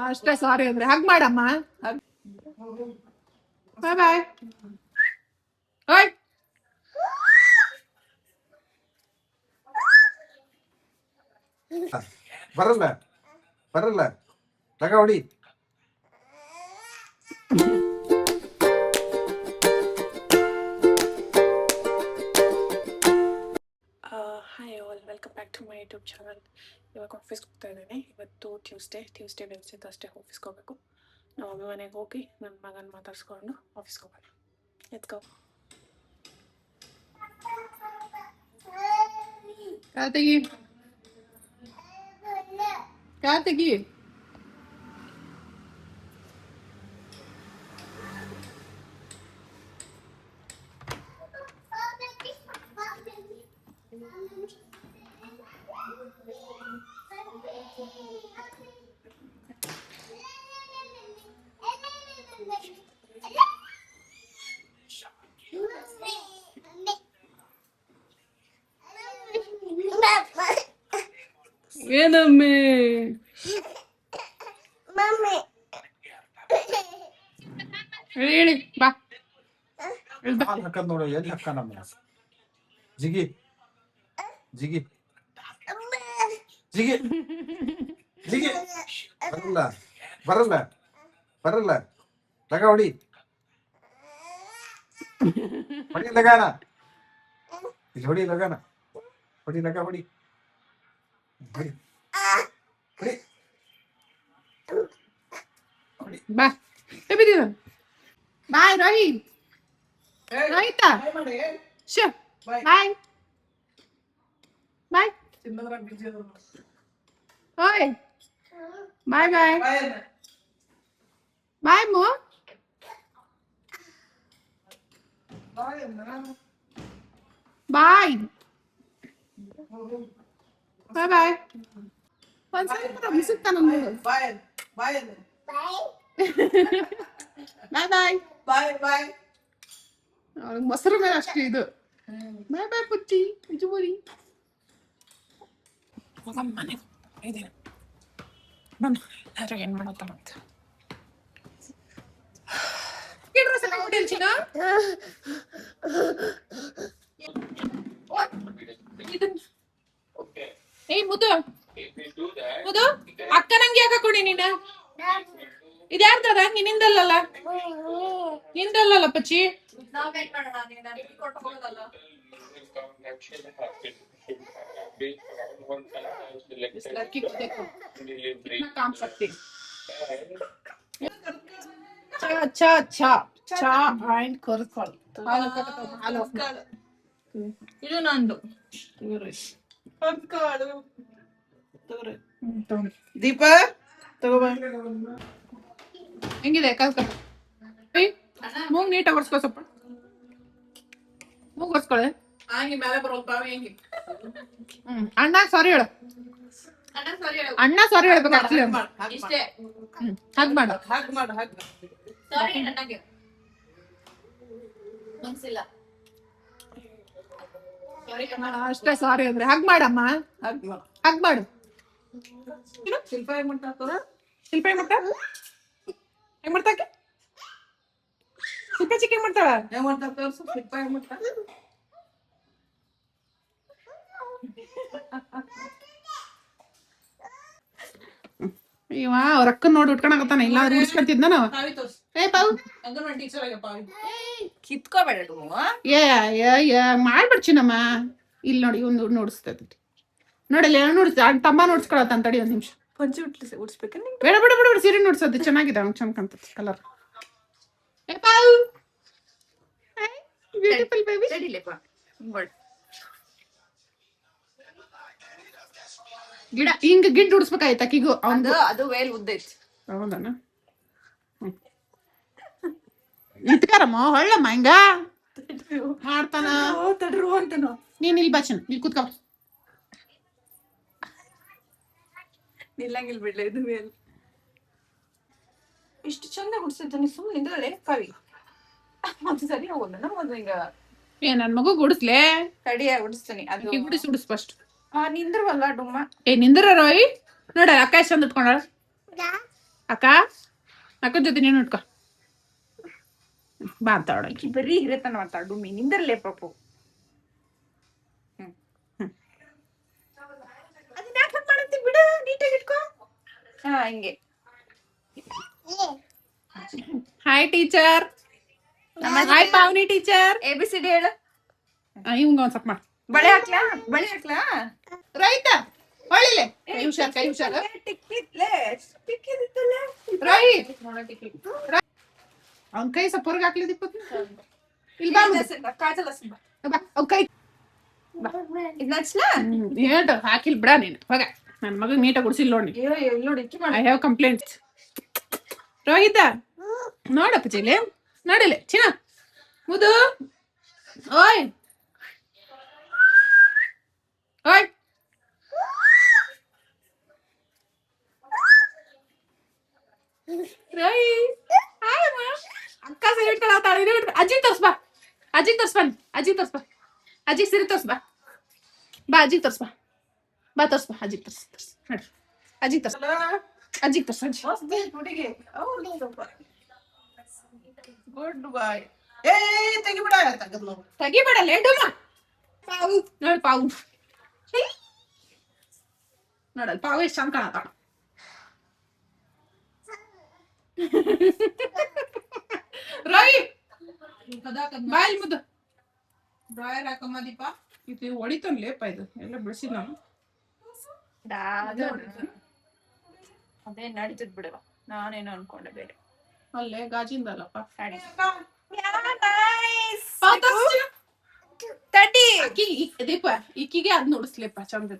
ಅಷ್ಟೇ ಸಾರಿ ಅಂದ್ರೆ ಹಗ್ ಮಾಡಮ್ಮ. ಬಾಯ್ ಬಾಯ್. ಓಯ್ ಬರಲ್ಲ ಬರಲ್ಲ ತಗ ಹೊಡಿ. Hi all, welcome back to my YouTube channel. ಇವಾಗ ಆಫೀಸ್ಗೆ ಹೋಗ್ತಾ ಇದ್ದೀನಿ. ಇವತ್ತು ಟ್ಯೂಸ್ಡೇ, ವೆನ್ಸ್ಡೇ, ಥರ್ಸ್ಡೇ ಆಫೀಸ್ಗೆ ಹೋಗಬೇಕು. ನಾವು ಮಮ್ಮಿ ಮನೆಗೆ ಹೋಗಿ ನನ್ನ ಮಗನ ಮಾತಾಡ್ಸ್ಕೊಂಡು ಆಫೀಸ್ಗೆ ಹೋಗೋಣ. Let's go. ಕಾರ್ತಿಗಿ ಏನಮ್ಮೆ ಹೇಳಿ ಬಾ. ಹಾಕದ್ ನೋಡು ಎಲ್ಲಿ ಹಾಕ ನಮ್ಮ ಜಿಗಿ ಜಿಗಿ ಜಿಗಿ ಜಿಗಿ. ಬರಲ್ಲ ಬರಲ್ಲ ಬರಲ್ಲ ತಗ ಹೊಡಿ. ಹೊಡಿ ಲಗಾನ, ಇಲ್ಲಿ ಹೊಡಿ ಲಗಾನ, ಹೊಡಿ ಲಗ ಹೊಡಿ ಹೊಡಿ ಹೊಡಿ ಹೊಡಿ. ಬಾ ಬಿದ್ದೀರ. ಬಾಯ್ ರೋಹಿತ್. ರೋಹಿತ ಶ ಬಾಯ್ ಬಾಯ್. ಓಯ್ ಬಾಯ್ ಬಾಯ್ ಬಾಯ್ ಮೋ. ಬಾಯ್ ಬಾಯ್ ಬಾಯ್. ಒಂದ್ಸಲ ಮುಸುಕ್ತಾನ ನೋಡು. ಬಾಯ್ ಬಾಯ್ ಬಾಯ್ ಬಾಯ್. ಅವ್ರಿಗೆ ಮೊಸರು ಮೇಲೆ ಅಷ್ಟೇ ಇದು. ಬಾಯ್ ಬಾಯ್ ಪುಚ್ಚಿ ಇಜುಬರಿ. ಮನೆ ಇದ್ದೀನಿ ನಾನು. ಯಾರು ಏನು ಮಾಡತ್ತ ಅಂತ ಏಯ್ ಮುದು ಮುದು ಅಕ್ಕ ನಂಗೆ ಯಾಕೆ ಕೊಡಿ ನೀನು? ಇದ್ಯಾರ್ದದ? ನಿನ್ನಿಂದಲ್ಲ, ನಿಂದಲ್ಲ ಪಚ್ಚಿ. काम सकते चा चा चा and kurkul halo ಇದು ನಂದು ದೀಪ ತಗೋ. ಹೆಂಗಿದೆ ಕಲ್ಕ? ಮೂಗ್ ನೀಟಾಗಿ ಒರ್ಸ್ಕೊ, ಸ್ವಲ್ಪ ಮೂಗ್ ಒರ್ಸ್ಕೊಳೆ. ಅಣ್ಣ ಸಾರಿ ಹೇಳು. ಅಣ್ಣ ಸಾರಿ ಹೇಳ್ಬೇಕು. ಹಗ್ ಮಾಡು. ಅಷ್ಟೇ ಸಾರಿ ಅಂದ್ರೆ ಹಗ್ ಮಾಡಮ್ಮ. ಹಗ್ ಮಾಡು. ಶಿಲ್ಪ ಹೆಂಗ್ ಮಾಡ್ತಾ? ಶಿಲ್ಪ ಹೆಂಗ್ ಮಾಡ್ತಾ? ಹೆಂಗ್ ಮಾಡ್ತಾಕೆ? ಶಿಲ್ಪ ಚಿಕ್ಕ ಹೆಂಗ್ ಮಾಡ್ತಾಳ? ಹೆಂಗ್ ಮಾಡ್ತಾ ತೋರ್ಸು. ಶಿಲ್ಪ ಹೆಂಗ್ ಮಾಡ್ತಾ? ಇವ ಅವ್ರ ಅಕ್ಕನ್ ನೋಡಿ ಉಟ್ಕೊಳಕತ್ತಾನ. ಇಲ್ಲ ಉಡ್ಸ್ಕೊಂತಿದ್ನ ನಾವು. ಏ ಪಾವು ಕಿತ್ಕೋಬೇಡ. ಏ ಮಾಡ್ಬೇಡ ಚಿನ್ನಮ್ಮ. ಇಲ್ಲಿ ನೋಡಿ ಒಂದು ನೋಡಿಸ್ತದ ನೋಡಲ್ಲ. ನೋಡಿಸ್ ತಮ್ಮ ನೋಡ್ಸ್ಕೊಳತ್ತ ಅಂತಡಿ. ಒಂದ್ ನಿಮಿಷ ಪಂಚಿ ಉಡ್ಸ್ಬೇಕ. ಬೇಡ ಬೇಡ ಬೇಡ ಸೀರೆ ನೋಡ್ಸೋದು ಚೆನ್ನಾಗಿದೆ. ಅವ್ನು ಚಂದ ಕಾಣ್ತದೆ ಕಲರ್. ಏ ಪಾವು ಬ್ಯೂಟಿಫುಲ್ ಬೇಬಿ. ಗಿಡ ಹಿಂಗ ಗಿಡ್ ಉಡ್ಸ್ಬೇಕಾಯ್ತು ಅಕ್ಕಿಗೂ. ಅವ್ನು ಅದು ವೇಲ್ ಉದ್ದ ಐತಿ. ಹೌದನ? ಇಟ್ಕಾರಮ್ಮ ಹೊಳ್ಳಮ್ಮ ಹಿಂಗ ಮಾಡ್ತಾನ. ತಡ್ರು ಅಂತನೋ. ನೀನ್ ಇಲ್ಲಿ ಬಾಚನ್ ಇಲ್ಲಿ ಕೂತ್ಕೊ. ನಿಲ್ಲಂಗಿಲ್ ಬಿಡ್ಲ ಇದು ವೇಲ್. ಇಷ್ಟು ಚಂದ ಗುಡ್ಸಿದ್ದಾನೆ. ಸುಮ್ಮನೆ ನಿಂದ್ರಳೆ ಕವಿ. ಅದು ಸರಿ ಹೋಗೋಣ. ಒಂದು ಹಿಂಗ ಏ ನನ್ ಮಗು ಗುಡಿಸ್ಲೆ. ತಡಿಯ ಉಡಿಸ್ತಾನೆ. ಅದು ಗುಡಿಸ್ ಫಸ್ಟ್. ನಿಂದ್ರವಲ್ಲ ಡುಮ್ಮ. ಏ ನಿಂದ್ರ ರೋಯ್. ನೋಡ ಅಕ್ಕ ಎಷ್ಟು ಚಂದ ಇಟ್ಕೊಂಡ. ಅಕ್ಕ ಅಕ್ಕನ ಜೊತೆ ನೀನು ಇಟ್ಕೊ ಮಾತಾಡೋಕೆ ಬರೀ ಹಿರೇತನ ಮಾತಾಡು ನಿಂದರ್ಲೇ ಪಾಪು. ಅದನ್ನ ಯಾಕೆ ಮಾಡಂತಿ ಬಿಡು, ನೀಟಾಗಿ ಇಟ್ಕೋ. ಹಾ ಹಿಂಗೆ. Hi teacher. ಹಾಯ್ ಪಾವನಿ ಟೀಚರ್. ABCD ಹೇಳು. ಇವಂಗ ಒಂದ್ ಸ್ವಲ್ಪ ಮಾಡು. ಬಳೆ ಹಾಕ್ಲಾ? ಬಳೆ ಹಾಕ್ಲಾ? ರೈತ ಹೊಳಿಲೆ. ಕೈ ಹುಷಾರ್ ಕೈ ಹುಷಾರ್. ಟಿಕ್ಕಿದ್ಲೆ ಟಿಕ್ಕಿದಿತ್ತಲ್ಲ ರೈಟ್ ಅವ್ನ ಕೈ ಸ್ವಲ್ಪ ಹೊರಗೆ ಹಾಕ್ಲಿ ದೀಪಕ್. ಇಲ್ಲಿ ಬಾ ಮುಂದೆ. ಕಾಜಲ್ ಹಸ್ಬ ಬಾ ಅವ್ ಕೈ ಇದನ್ನ ಹಚ್ಲಾ? ಏನು ಹಾಕಿಲ್ ಬಿಡ ನೀನು ಹೋಗ. ನನ್ನ ಮಗ ನೀಟಾಗಿ ಗುಡಿಸಿಲ್ಲ ನೋಡಿ. ನೋಡಿ ಐ ಹ್ಯಾವ್ ಕಂಪ್ಲೇಂಟ್ಸ್. ರೋಹಿತ ನೋಡಪ್ಪ ಚಿಲೆ ನೋಡಿಲೆ ಚಿನ್ನ ಮುದು. ಓಯ್ ಓಯ್ ರೋಹಿ ಹಾಯ್ ಅಮ್ಮ. ಅಕ್ಕ ಸರಿ ಇಟ್ಕೊಳತ್ತಾಳೆ. ಇದು ಅಜ್ಜಿ ತೋರ್ಸ್ಬಾ. ಅಜ್ಜಿ ತೋರ್ಸ್ಬಾ. ಅಜ್ಜಿ ತೋರ್ಸ್ಬಾ. ಅಜ್ಜಿ ಸರಿ ತೋರ್ಸ್ಬಾ. ಬಾ ಅಜ್ಜಿ ತೋರ್ಸ್ಬಾ. ಬಾ ತೋರ್ಸ್ಬಾ. ಅಜ್ಜಿ ತೋರ್ಸ್ ತೋರ್ಸ್ ನೋಡ್ರಿ. ಅಜ್ಜಿ ತೋರ್ಸ್. ಅಜ್ಜಿ ತೋರ್ಸ್. ಅಜ್ಜಿ ಗುಡ್ ಬಾಯ್. ತೆಗಿಬೇಡ ಲೇಟುಮ್ಮ. ಪಾವು ನೋಡಿ ಪಾವು ನೋಡಲ್ ಪಾವು ಎಷ್ಟು ಚಂದ ಕಾಣತ್ತಾಳ. ರೈ ಬಾಯ್ ಮುದ್ದು ಡ್ರಾಯರ್ ಹಾಕಮ್ಮ ದೀಪ. ಇದು ಹೊಡಿತಾನ ಲೇಪ ಇದು ಎಲ್ಲ ಬಿಡಿಸಿ ನಾನು ಅದೇ ನಡೀತದ್ ಬಿಡವ. ನಾನೇನೋ ಅನ್ಕೊಂಡೆ ಬೇರೆ. ಅಲ್ಲೇ ಗಾಜಿಂದಲ್ಲಪ್ಪ. ತಟಿ ದೀಪ ಈಕಿಗೆ ಅದ್ ನೋಡಿಸ್ಲಿಪ್ಪ ಚಂದ.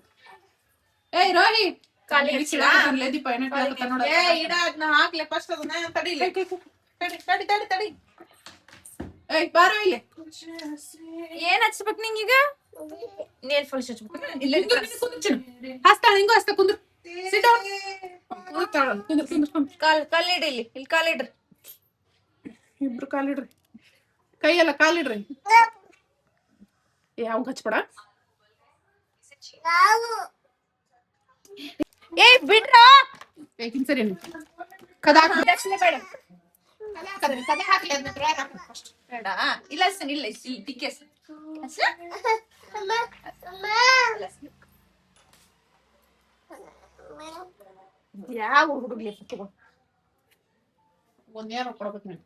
ಏಯ್ ರೋಹಿ ದೀಪ ಹಾಕ್ಲೆ ಫಸ್ಟ್ ಅದನ್ನ ತಡಿಲೆ. ತಡಿ ತಡಿ ತಡಿ. ಏಯ್ ಬಾರೋ ಇಲ್ಲಿ. ಏನ್ ಹಚ್ಬೇಕು ನಿಂಗೀಗ? ನೇಲ್ ಪಾಲಿಶ್ ಹಚ್ಬೇಕು. ಹಸ್ತಾಳ ಹಿಂಗೂ ಹಸ್ತ ಕುಂದ್ರು. Sit down. ಕುಂದ್ರು ಕುಂದ್ರು. ಕಾಲಿಡ್ರಿ ಇಲ್ಲಿ ಕಾಲಿಡ್ರಿ. ಇಬ್ರು ಕಾಲಿಡ್ರಿ. ಕೈಯೆಲ್ಲ ಕಾಲಿಡ್ರಿ. ಯಾವ ಹಚ್ಬೇಡ. ಏ ಬಿಡ್ರ ಏಕಿನ್ ಸರಿ ಕದಾ ಬೇಡ ಕದಾ ಹಾಕ್ಲಿ ಅದನ್ನ ಡ್ರೈ ಹಾಕಿ ಫಸ್ಟ್. ಬೇಡ ಇಲ್ಲ ಸರ್ ಇಲ್ಲ ಇಲ್ಲಿ ಟಿಕ್ಕೆ ಯಾವ ಹುಡುಗ್ಲಿ ತಗೋ. ಒಂದ್ ಯಾರು ಕೊಡ್ಬೇಕು ನೀನು.